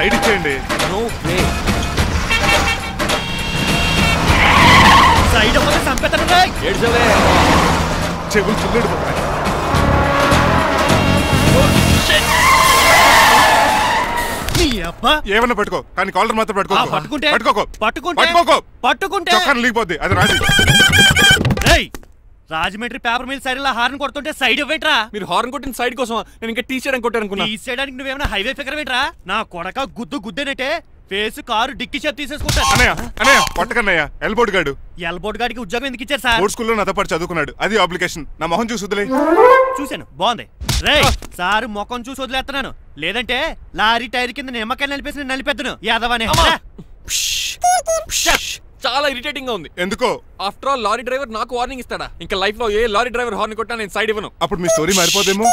Side ఇచ్చేయండి. Side అవ్వక చంపేతాను. చెవులు చుల్లెడు ఏమన్నా పట్టుకో, కానీ కాలర్ మాత్రం పట్టుకుంటే లీగిపోద్ది. అది Raju. Rajahmundry paper mill side horn కొడుతుంటే సైడ్ ఇవ్వట్రా. మీరు హార్న్ కొట్టిన సైడ్ కోసం నేను ఇంకా టీ చేయడానికి కొట్టాను. టీ చేయడానికి నువ్వేమైనా హైవే ఫిగర్ ఏంట్రా? నా కొడక గుద్దేనంటే ఫేస్ కారు డిక్కి షేప్ తీసేసుకుంటాను. అన్నయ్య కొట్టకన్నయ్య. ఎల్బోర్డ్ గాడికి ఉద్యోగం ఎందుకు ఇచ్చారు సార్? బోర్డ్ స్కూల్లో నాతో పాటు చదువుకున్నాడు. అది అప్లికేషన్. నా మొహం చూసి వదిలే. చూశాను, బాగుంది. రే సారు ముఖం చూసి వదిలేస్తున్నాను, లేదంటే లారీ టైర్ కింద నిమ్మకాయలు నలిపేసి నలిపెద్దను యాదవనే. చాలా ఇరిటేటింగ్ గా ఉంది. ఎందుకో? ఆఫ్టర్ ఆల్ లారీ డ్రైవర్ నాకు వార్నింగ్ ఇస్తాడా? ఇంకా లైఫ్ లో ఏ లారీ డ్రైవర్ హార్న్ కొట్టా నేను సైడ్ ఇవ్వను. అప్పుడు మీ స్టోరీ మారిపోదేమో.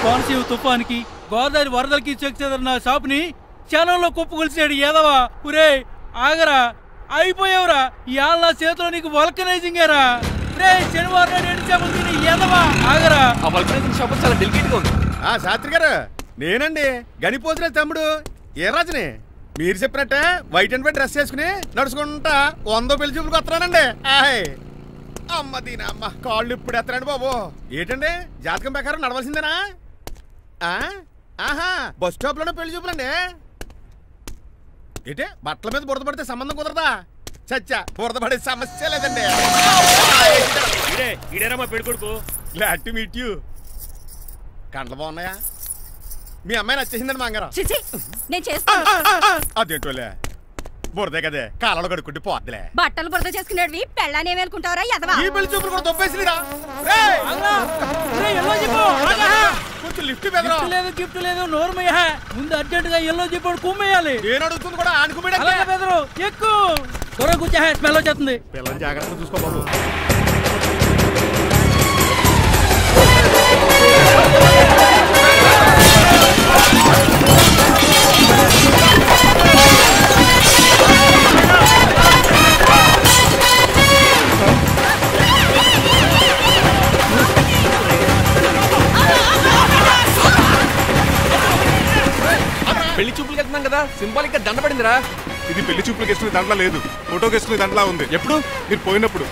కోనసీమ తుఫానికి గోదావరి వరదలకి చెక్ చెదరిన షాప్ ని క్షణంలో కుప్పగొలిచాడు ఏదవా. ఒరే ఆగరా, అయిపోయావురా. ఇవాళ నా చేతిలో నీకు వల్కనైజింగ్ ఏరా. శనివారం ఏదవా ఆగరా. ఆ వల్కనైజింగ్ షాప్ చాలా డెలికేట్ గా ఉంది. శాస్త్రి గారు, నేనండి గనిపోతున్న తమ్ముడు ఏ రాజుని. మీరు చెప్పినట్టే వైట్ అండ్ వైట్ డ్రెస్ చేసుకుని నడుచుకుంటా 100 పెళ్లి చూపులకు వస్తున్నానండి. అమ్మ దీని అమ్మ కాళ్ళు ఇప్పుడు ఎత్తరండి బాబు. ఏంటండి జాతకం ప్రకారం నడవలసిందేనా? ఆహా, బస్ స్టాప్ లోనే పెళ్లి చూపులండి. ఏంటే బట్టల మీద బురద పడితే సంబంధం కుదరదా? చచ్చా, బురద పడే సమస్య లేదండి. Glad to meet you. కండ్లు బాగున్నాయా? మీ అమ్మాయి నచ్చేసిందండి మాంగారం. అదేంటోలే బురదే కదే, కాలంలో కడుక్కుంటే పోద్దులే. బట్టలు బురద చేసుకునేవి పెళ్ళానే వేలుకుంటావరా? ఈ పెళ్లి చూపులు కూడా తొప్పేసిరా. కొంచెం లిఫ్ట్ లేదు, గిఫ్ట్ లేదు, నోరుమయ్య. ముందు అర్జెంట్ గా ఎల్లో చెప్పాడు కుమ్మేయాలి. నేను అడుగుతుంది కూడా ఆనుకుమేడ. ఎక్కువ త్వరగా కూర్చో, స్మెల్ వచ్చేస్తుంది. పిల్లల్ని జాగ్రత్తగా చూసుకో బాబు. పెళ్లి చూపులకు వెళ్తున్నాం కదా, సింబాలిక్ గా దండ పడిందిరా. ఇది పెళ్లి చూపులకు వేసుకునే దాంట్లో లేదు, ఫోటోకి వేసుకునే దాంట్లో ఉంది. ఎప్పుడు? మీరు పోయినప్పుడు.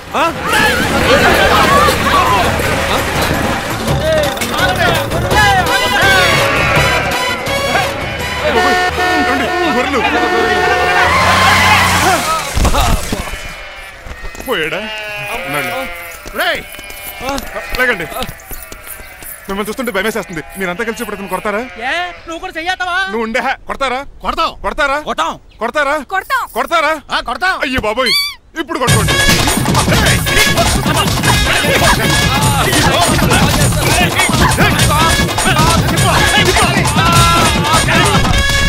పోయాడా? లేకండి, మిమ్మల్ని చూస్తుంటే భయమేసేస్తుంది. మీరంతా కలిసి ఇప్పుడు అతను కొడతారా? నువ్వు కూడా చెయ్యతావా? నువ్వు ఉండే కొడతారా? అయ్యో బాబోయ్, ఇప్పుడు కొట్టుకోండి.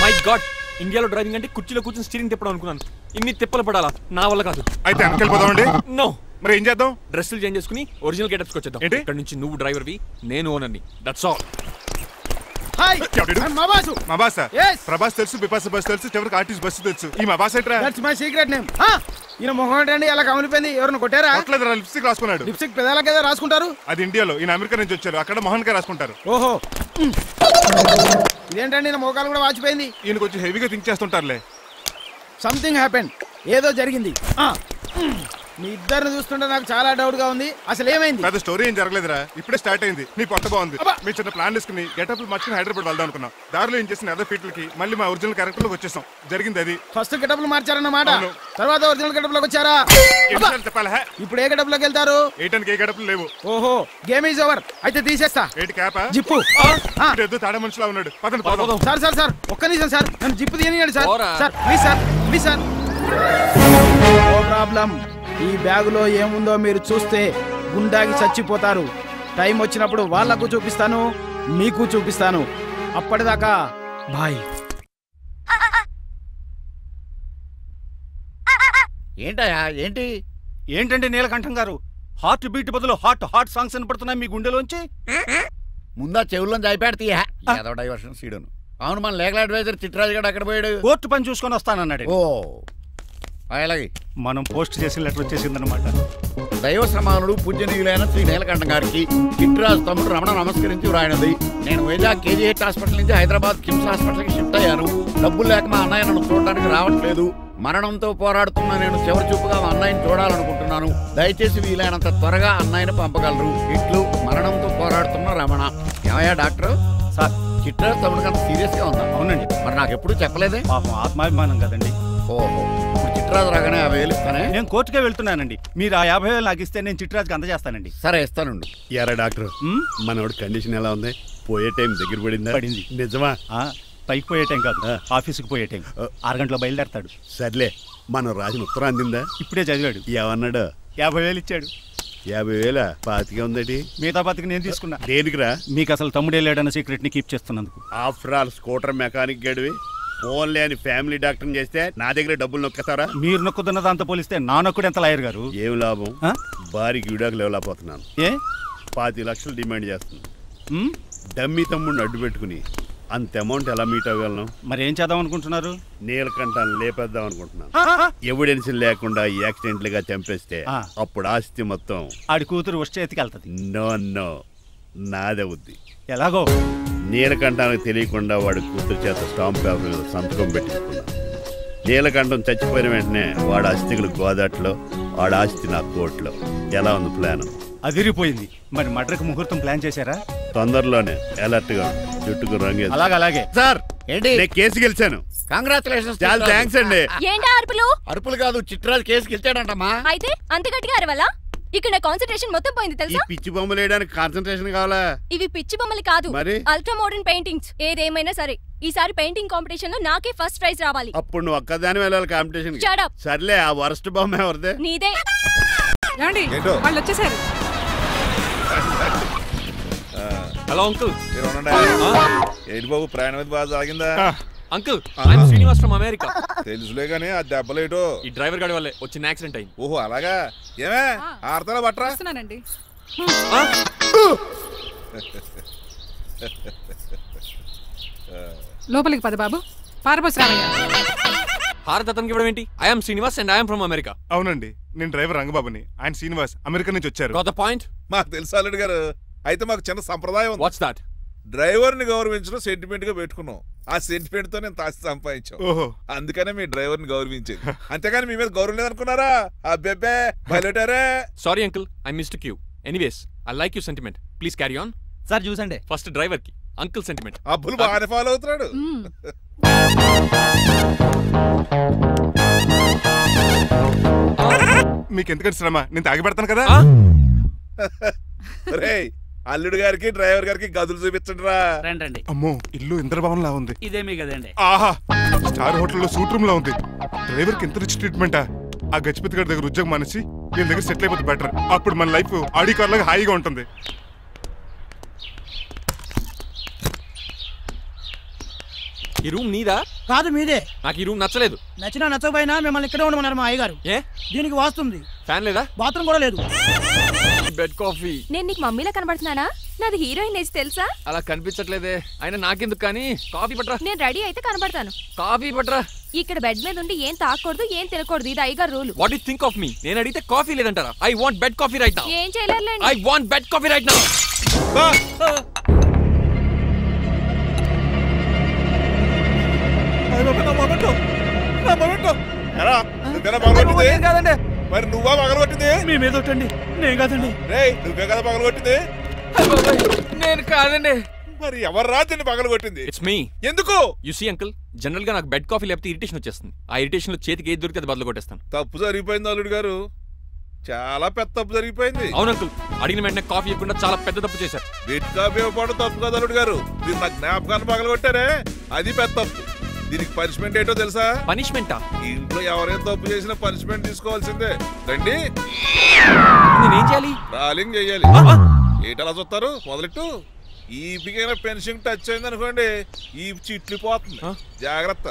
మై గాడ్, ఇండియాలో డ్రైవింగ్ అంటే కుర్చీలో కూర్చొని స్టీరింగ్ తిప్పడం అనుకున్నాను. ఇన్ని తిప్పలు పడాలా? నా వల్ల కాదు. అయితే వెనకెళ్ళిపోదామండి. నో. మరి ఏం చేద్దాం? డ్రెస్సులు చేంజ్ చేసుకుని ఒరిజినల్ గెటప్స్కి వచ్చేద్దాం. ఇక్కడ నుంచి నువ్వు డ్రైవర్వి, నేను ఓనర్ని. That's all. మా బాస్ ప్రభాస్ తెలుసు, బిపాస బస్ తెలుసు, చివరికి ఆర్టిస్ట్ బస్సు తెలుసు. ఈ మా బాస్ ఏంట్రా? That's my secret name. ఈయన మొహం ఏంటండి ఎలా కమిలిపోయింది? ఎవరిని కొట్టారా? కొట్టలేదురా, లిప్స్టిక్ రాసుకున్నాడు. లిప్స్టిక్ పెదాల కదా రాసుకుంటారు? అది ఇండియాలో, ఈయన అమెరికా నుంచి వచ్చారు. అక్కడ మోహన్ గారు రాసుకుంటారు. ఓహో, ఇదేంటండి ఈయన మోకాలు కూడా వాచిపోయింది. ఈయన కొంచెం హెవీగా థింక్ చేస్తుంటారులే. సంథింగ్ హ్యాపెన్, ఏదో జరిగింది. మీ ఇద్దరిని చూస్తుంటే నాకు చాలా డౌట్ గా ఉంది. అసలు ఏమైంది? పెద్ద స్టోరీ ఏం జరగలేదురా, ఇప్పుడే స్టార్ట్ అయింది. నీ కొత్త బాగుంది. మీ చిన్న ప్లాన్ తీసుకుని గెటప్ మర్చుకుని హైదరాబాద్ వెళ్దాం అనుకున్నాం. దారిలో ఏం చేసిన అదర్ ఫీట్లకి మళ్ళీ మా ఒరిజినల్ క్యారెక్టర్ లోకి వచ్చేసాం. జరిగింది అది. ఫస్ట్ గెటప్ మార్చారన్నమాట, తర్వాత ఒరిజినల్ గెటప్ లోకి వచ్చారా? ఇప్పుడు ఏ గెటప్ లోకి వెళ్తారు? ఏ గెటప్ లేవు. ఓహో, గేమ్ ఈజ్ ఓవర్. అయితే తీసేస్తా. ఏంటి క్యాపా? జిప్పు. తాడ మనిషిలా ఉన్నాడు. సార్ సార్ సార్ ఒక్క నిమిషం సార్, నన్ను జిప్పు తీయనియండి sir. Sir please sir, please sir. No problem. ఈ బ్యాగులో ఏముందో మీరు చూస్తే గుండాకి చచ్చిపోతారు. టైం వచ్చినప్పుడు వాళ్ళకు చూపిస్తాను, మీకు చూపిస్తాను. అప్పటిదాకా బాయ్. ఏంటయ్యా? ఏంటంటే నీలకంఠం గారు, హార్ట్ బీట్ బదులు హాట్ సాంగ్స్ వినపడుతున్నాయి మీ గుండెలోంచి. ముందా చెవుల్లోంచి అయిపెడతీయా ఏదో డైవర్షన్ సీడును. అవును, మన లీగల్ అడ్వైజర్ చిట్రాజు గారు అక్కడ పోయాడు. కోర్టు పని చూసుకొని వస్తానన్నాడు. ఓ, అలాగే మనం పోస్ట్ చేసిన లెటర్ వచ్చేసిందనమాట. దైవ సమానుడు పూజనీయులైన శ్రీ నీలకంఠం గారికి చిట్రాజు తమ్ముడు రమణ నమస్కరించి వ్రాయినది. నేను వైజాగ్ KGH హాస్పిటల్ నుంచి హైదరాబాద్ కిమ్స్ హాస్పిటల్కి షిఫ్ట్ అయ్యాను. డబ్బులు లేక మా అన్నయ్య నన్ను చూడడానికి రావట్లేదు. మరణంతో పోరాడుతున్న నేను చివరి చూపుగా మా అన్నయ్యని చూడాలనుకుంటున్నాను. దయచేసి వీలైనంత త్వరగా అన్నయ్యని పంపగలరు. ఇట్లు మరణంతో పోరాడుతున్న రమణ. ఏమయ్యా డాక్టర్? సార్, చిట్రాజు తమ్ముడికి అంత సీరియస్ గా ఉందా? అవునండి. మరి నాకు ఎప్పుడు చెప్పలేదే? పాపం ఆత్మాభిమానం కదండి. ఓహో, ఇప్పుడు చిట్రాజు రాగానే 50,000 ఇస్తానే. నేను కోర్టుకే వెళ్తున్నానండి. మీరు ఆ 50,000 నాకు ఇస్తే నేను చిట్రాజుకి అందజేస్తానండి. సరే ఇస్తానండి. ఎరా డాక్టర్, మనోడి కండిషన్ ఎలా ఉంది? పోయే టైం దగ్గర పడిందా? పడింది. నిజమా? పైకి పోయే టైం కాదు, ఆఫీస్కి పోయే టైం. 6 గంటలో బయలుదేరతాడు. సర్లే, మనం రాసిన ఉత్తరం అందిందా? ఇప్పుడే చదివాడు. ఏమన్నాడు? 50,000 ఇచ్చాడు. 50,000 పాతికే ఉందటి. మిగతా పాతికి నేను తీసుకున్నా. దేనికిరా? మీకు అసలు తమ్ముడే లేడన్న సీక్రెట్ ని కీప్ చేస్తున్నందుకు. ఆఫ్టర్ ఆల్ స్కూటర్ మెకానిక్ గడివి ఫోన్ లేని ఫ్యామిలీ డాక్టర్ చేస్తే నా దగ్గర డబ్బులు నొక్కుతారా? మీరు నొక్కుతున్న దాంతో పోలిస్తే నా నొక్కుడు ఎంత లాయర్ గారు? ఏం లాభం? భారీకి విడాకులు ఇవ్వలేకపోతున్నాను. ఏ 5 లక్షలు డిమాండ్ చేస్తుంది. డమ్మీ తమ్ముడిని అడ్డు పెట్టుకుని అంత అమౌంట్ ఎలా మీట్ అవ్వగలను? మరి ఏం చేద్దాం అనుకుంటున్నారు? నీలకంఠాన్ని లేపేద్దాం అనుకుంటున్నాను. ఎవిడెన్స్ లేకుండా యాక్సిడెంట్ గా చంపేస్తే అప్పుడు ఆస్తి మొత్తం ఆడి కూతురు చేతికి వెళ్తుంది. నో నో, నాదే ఉంది. ఎలాగో? నీలకంఠానికి తెలియకుండా వాడి కూతురు చేత స్టాంప్ పేపర్ మీద సంతకం పెట్టించుకున్నా. నీలకంఠం చచ్చిపోయిన వెంటనే వాడి ఆస్తికులు గోదాట్లో, వాడి ఆస్తి నా కోర్టులో. ఎలా ఉంది ప్లాన్? అదిరిపోయింది. మరి మర్డర్కి ముహూర్తం ప్లాన్ చేశారా? తొందరలోనే. అలర్ట్ గా జుట్టుకు రంగు. అలాగే సార్, ఏంటి? నేను కేసు గెలిచాను. కంగ్రాచులేషన్స్. చాలా థ్యాంక్స్ అండి. ఏంటా అరుపులు? అరుపులు కాదు, చిట్రాజు కేసు గెలిచాడంటమ్మా. అయితే అంత గట్టిగా అరవాలా? ఇక్కడ నా కాన్సంట్రేషన్ మొత్తం పోయింది ఈ తెలుసా? పిచ్చి బొమ్మలు వేయడానికి కాన్సంట్రేషన్ కావాలా? ఇవి పిచ్చి బొమ్మలు కాదు, మరి అల్ట్రా మోడర్న్ పెయింటింగ్స్. ఏదేమైనా సరే ఈసారి పెయింటింగ్ కాంపిటీషన్ లో నాకే ఫస్ట్ ప్రైజ్ రావాలి. అప్పుడు నువ్వు ఒక్కదాని వెళ్ళాలి కాంపిటీషన్. Shut up. సర్లే, ఆ వరస్ట్ బొమ్మ ఎవరిదే? నీదే. వాళ్ళు వచ్చేసారు. Hello uncle. ఏంటి బాబు, ప్రయాణం బాగా సాగిందా? Uncle, I'm Srinivas from America. తెలుసులే గానీ ఆ దెబ్బలేటో ఈ డ్రైవర్ గాడి వల్లే వచ్చిన యాక్సిడెంట్ అయింది. ఓహో అలాగా. ఏమే ఆడతారా బట్రా? లోపలికి పద బాబు. పారబోస్ రామయ్య. హారత్ అతనికి ఇవ్వడం ఏంటి? I'm Srinivas and I'm from America. అవునండి, నేను డ్రైవర్ రంగబాబుని. ఆయన శ్రీనివాస్ అమెరికా నుంచి వచ్చారు. Got the point? మాకు తెలుసు అల్లుడు గారు. అయితే మాకు చిన్న సంప్రదాయం ఉంది. What's that? డ్రైవర్ ని గౌరవించడం సెంటిమెంట్ గా పెట్టుకున్నాం. ఆ సెంటిమెంట్ తో నేను తాసి సంపాదించాం. ఓహో, అందుకనే మీ డ్రైవర్ ని గౌరవించేది. అంతేగాని మీ మీద గౌరవం లేదనుకున్నారా? అబ్బెబ్బే బయలుటారే. Sorry uncle, I mistake you. Anyways, I like you sentiment. Please carry on. Sir చూసండి. ఫస్ట్ డ్రైవర్ కి అంకుల్ సెంటిమెంట్. అబ్బులు బాగానే ఫాలో అవుతున్నాడు. మీకు ఎందుకంటే శ్రమ, నేను తాగి పెడతాను కదా. అల్లుడు గారికి డ్రైవర్ గారికి గదులు చూపించండి రా. రండి. అమ్మో, ఇల్లు ఇంద్రభవన్ లా ఉంది. ఇదేమీ కదండి. ఆహా, స్టార్ హోటల్లో సూట్ రూమ్ లా ఉంది. డ్రైవర్ కి ఎంత రిచ్ ట్రీట్మెంటా. ఆ గజపతి గారి దగ్గర ఉద్యోగం మానేసి వీళ్ళ దగ్గర సెటిల్ అయిపోతే బెటర్. అప్పుడు మన లైఫ్ ఆడి కార్ లాగా హాయిగా ఉంటుంది. ఈ రూమ్ నీదా? కాదు, మీదే. నాకు ఈ రూమ్ నచ్చలేదు. నచ్చినా నచ్చకపోయినా మిమ్మల్ని ఇక్కడే ఉండమన్నారు మా అయ్యగారు. ఏ దీనికి వాస్తుంది. ఫ్యాన్ లేదా? బాత్రూమ్ కూడా లేదు. Bed coffee. నేను నీకు మమ్మీలా కనబడుతున్నానా? నాది హీరోయిన్ ఏజ్ తెలుసా? అలా కనిపించట్లేదే. అయినా నాకెందుకు కానీ. కాఫీ పట్రా. నేను రెడీ అయితే కనబడతాను. కాఫీ పట్రా. ఇక్కడ బెడ్ మీద ఉండి ఏం తాకూడదు, ఏం తినకూడదు. ఇది అయ్యగారు rule. What you think of me? నేను అడిగితే కాఫీ లేదంటారా? I want bed coffee right now. ఏం చేయలేరులేండి. I want bed coffee right now. మరి నువ్వా పగలగొట్టింది? మీ మీద ఒకటండి. నేను కాదండి. నువ్వే కదా పగలగొట్టింది? నేను కాదండి. మరి ఎవరు రాత్రి పగలగొట్టింది? It's me. ఎందుకు? యు సీ అంకుల్, జనరల్ గా నాకు బెడ్ కాఫీ లేకపోతే ఇరిటేషన్ వచ్చేస్తుంది. ఆ ఇరిటేషన్ లో చేతికి ఏది దొరికితే అది బదులు కొట్టేస్తాను. తప్పు జరిగిపోయింది అల్లుడు గారు, చాలా పెద్ద తప్పు జరిగిపోయింది. అవును అంకుల్, అడిగిన వెంటనే కాఫీ ఇవ్వకుండా చాలా పెద్ద తప్పు చేశారు. బెడ్ కాఫీ ఇవ్వడం తప్పు కదా అల్లుడు గారు. మీరు నా జ్ఞాపకాన్ని పగలగొట్టారే, అది పెద్ద తప్పు. దీనికి పనిష్మెంట్ ఏంటో తెలుసా? పనిష్మెంటా? ఇంట్లో ఎవరైనా తప్పు చేసినా పనిష్మెంట్ తీసుకోవాల్సిందే. రండి. నేనేం చేయాలి? రాలింగ్ చెయ్యాలి. ఏటలా చూస్తారు? మొదలెట్టు. ఈపికైనా పెన్షన్ టచ్ అయింది అనుకోండి, ఈ చిట్లు పోతుంది. జాగ్రత్త.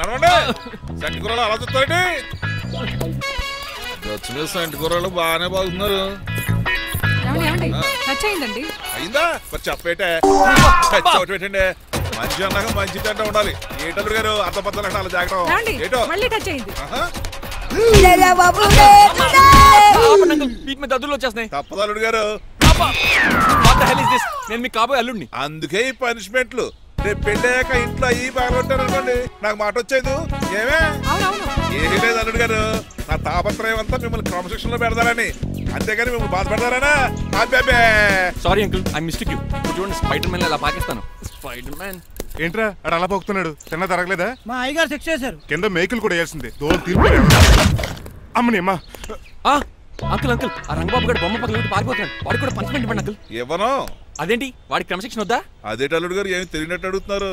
నడవండి. సంటి కూరలు అలా చూస్తారండి. వచ్చిన సంటి కూరలు బాగానే బాగుతున్నారు. అయిందా? మరి చెప్పేటే పెట్టండి. మంచి అన్నాక మంచి తింటా ఉండాలి. ఏటల్లుడు గారు అర్థపత్రాలు అలా జాగ్రత్త. ఏటో వీటి మీద దద్దులు వచ్చేస్తున్నాయి. తప్పదు అల్లుడు గారు. నేను మీ కాబోయే అల్లుడిని. అందుకే ఈ పనిష్మెంట్లు. రేపు పెళ్ళాక ఇంట్లో అయ్యి బాగుంటారు అనుకోండి, నాకు మాట వచ్చేది ఏమే ఏమీ లేదు అల్లుడు గారు. నా తాపత్రయం అంతా మిమ్మల్ని క్రమశిక్షణలో పెడతారని, అంతేగాని మిమ్మల్ని బాధ పెడతారనా? Sorry uncle, I mistake you. చూడండి స్పైడర్ మ్యాన్ అలా పాకిస్తాను. స్పైడర్ మ్యాన్ ఏంట్రా అడు అలా పోతున్నాడు? తిన్న తరగలేదా? మా అయ్యగారు శిక్ష చేశారు. కింద మేకులు కూడా వేయాల్సిందే. దోలు తీర్పు అమ్మని అమ్మా. అంకుల్ అంకుల్, ఆ రంగబాబు గారు బొమ్మ పక్కన పారిపోతున్నాడు. వాడికి కూడా పనిష్మెంట్ ఇవ్వండి అంకుల్. ఇవ్వను. అదేంటి వాడికి క్రమశిక్షణ వద్దా? అదేంటి అల్లుడు గారు ఏమి తెలియనట్టు అడుగుతున్నారు?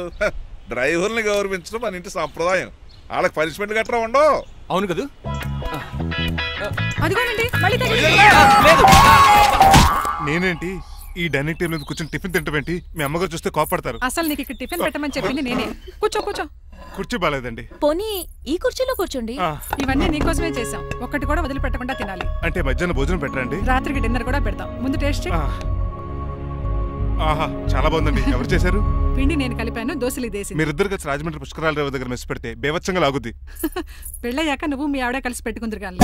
డ్రైవర్ని గౌరవించడం మన ఇంటి సంప్రదాయం. వాళ్ళకి పనిష్మెంట్ గట్రా ఉండవు. అవును కదా. నేనేంటి ఈ డైనింగ్ టేబుల్ మీద కూర్చొని టిఫిన్ తింటామేంటి? మీ అమ్మగారు చూస్తే కోపడతారు. అసలు నీకు ఇక్కడ టిఫిన్ పెట్టమని చెప్పింది నేనే. కూర్చో కూర్చో. కుర్చీ బాలేదండి. పోనీ ఈ కుర్చీలో కూర్చోండి. ఇవన్నీ నీకోసమే చేసాం. ఒక్కటి కూడా వదిలిపెట్టకుండా తినాలి. అంటే మధ్యాహ్నం భోజనం పెట్టరండి? రాత్రికి డిన్నర్ కూడా పెడతాం. ముందు టేస్ట్ చేయి. ఆహా, చాలా బాగుందండి. ఎవరు చేశారు? పిండి నేను కలిపాను, దోశలు దేశీ. మీరిద్దరు కలిసి రాజమండ్రి పుష్కరాల రేవు దగ్గర మెస్ పెడితే బేవచ్చంగా లాగుద్ది. పెళ్ళయ్యాక నువ్వు మీ ఆవిడ కలిసి పెట్టుకుందరు కానీ